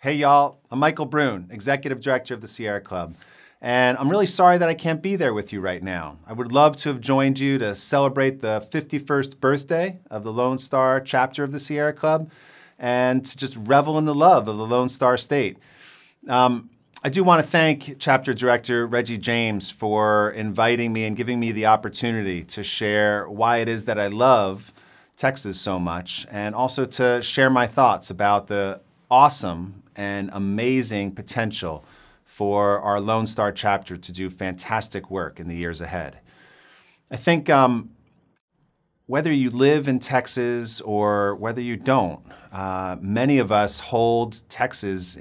Hey y'all, I'm Michael Brune, Executive Director of the Sierra Club, and I'm really sorry that I can't be there with you right now. I would love to have joined you to celebrate the 51st birthday of the Lone Star chapter of the Sierra Club and to just revel in the love of the Lone Star State. I do want to thank Chapter Director Reggie James for inviting me and giving me the opportunity to share why it is that I love Texas so much, and also to share my thoughts about the awesome and amazing potential for our Lone Star chapter to do fantastic work in the years ahead. I think whether you live in Texas or whether you don't, many of us hold Texas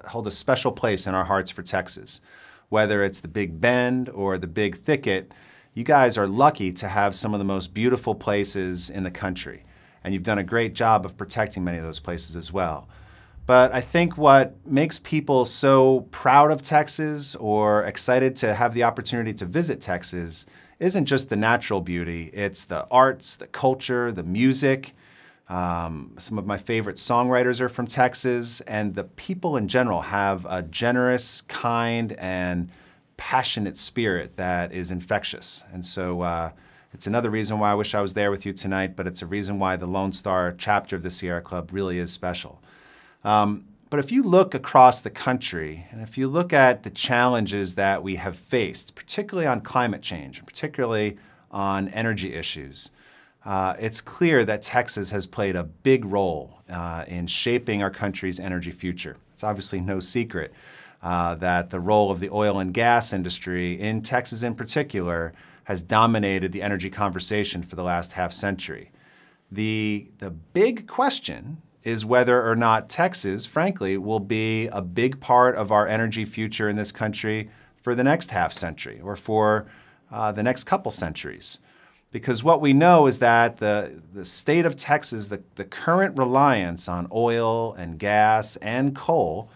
hold a special place in our hearts for Texas. Whether it's the Big Bend or the Big Thicket, you guys are lucky to have some of the most beautiful places in the country. And you've done a great job of protecting many of those places as well. But I think what makes people so proud of Texas or excited to have the opportunity to visit Texas isn't just the natural beauty, it's the arts, the culture, the music. Some of my favorite songwriters are from Texas, and the people in general have a generous, kind, and passionate spirit that is infectious. And so it's another reason why I wish I was there with you tonight, but it's a reason why the Lone Star chapter of the Sierra Club really is special. But if you look across the country, and if you look at the challenges that we have faced, particularly on climate change, particularly on energy issues, it's clear that Texas has played a big role in shaping our country's energy future. It's obviously no secret that the role of the oil and gas industry in Texas in particular has dominated the energy conversation for the last half century. The big question is whether or not Texas, frankly, will be a big part of our energy future in this country for the next half century or for the next couple centuries. Because what we know is that the state of Texas, the current reliance on oil and gas and coal,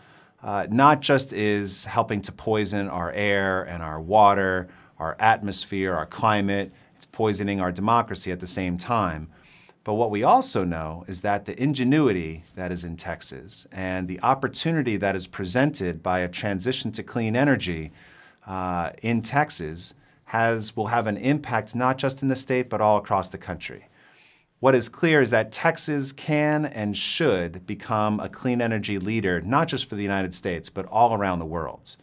not just is helping to poison our air and our water, our atmosphere, our climate, it's poisoning our democracy at the same time. But what we also know is that the ingenuity that is in Texas and the opportunity that is presented by a transition to clean energy in Texas will have an impact not just in the state, but all across the country. What is clear is that Texas can and should become a clean energy leader, not just for the United States, but all around the world.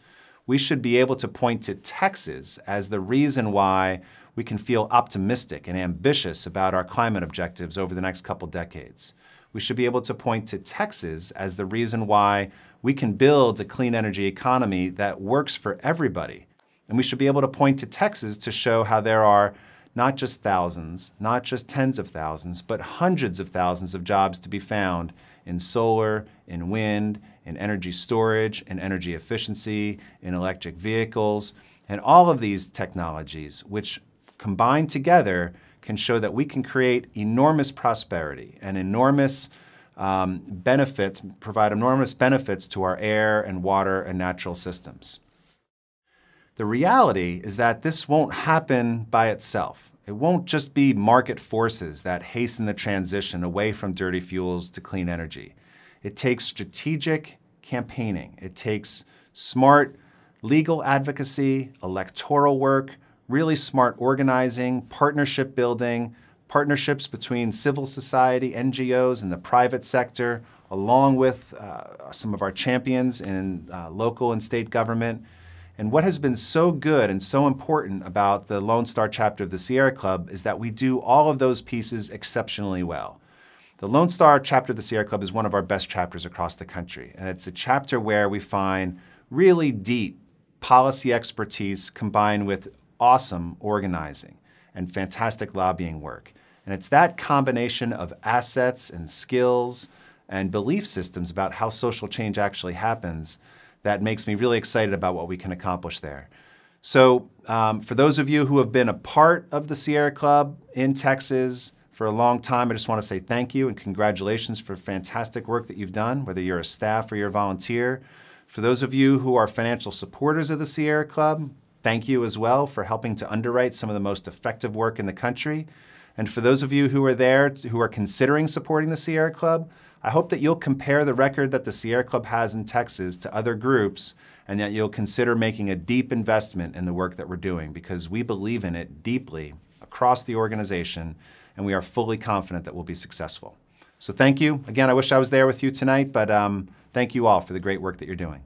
We should be able to point to Texas as the reason why we can feel optimistic and ambitious about our climate objectives over the next couple decades. We should be able to point to Texas as the reason why we can build a clean energy economy that works for everybody. And we should be able to point to Texas to show how there are not just thousands, not just tens of thousands, but hundreds of thousands of jobs to be found in solar, in wind, in energy storage, in energy efficiency, in electric vehicles, and all of these technologies, which combined together can show that we can create enormous prosperity and enormous benefits, provide enormous benefits to our air and water and natural systems. The reality is that this won't happen by itself. It won't just be market forces that hasten the transition away from dirty fuels to clean energy. It takes strategic campaigning. It takes smart legal advocacy, electoral work, really smart organizing, partnership building, partnerships between civil society, NGOs, and the private sector, along with some of our champions in local and state government. And what has been so good and so important about the Lone Star chapter of the Sierra Club is that we do all of those pieces exceptionally well. The Lone Star chapter of the Sierra Club is one of our best chapters across the country. And it's a chapter where we find really deep policy expertise combined with awesome organizing and fantastic lobbying work. And it's that combination of assets and skills and belief systems about how social change actually happens that makes me really excited about what we can accomplish there. So for those of you who have been a part of the Sierra Club in Texas for a long time, I just want to say thank you and congratulations for fantastic work that you've done, whether you're a staff or you're a volunteer. For those of you who are financial supporters of the Sierra Club, thank you as well for helping to underwrite some of the most effective work in the country. And for those of you who are there, who are considering supporting the Sierra Club, I hope that you'll compare the record that the Sierra Club has in Texas to other groups, and that you'll consider making a deep investment in the work that we're doing, because we believe in it deeply across the organization, and we are fully confident that we'll be successful. So thank you. Again, I wish I was there with you tonight, but thank you all for the great work that you're doing.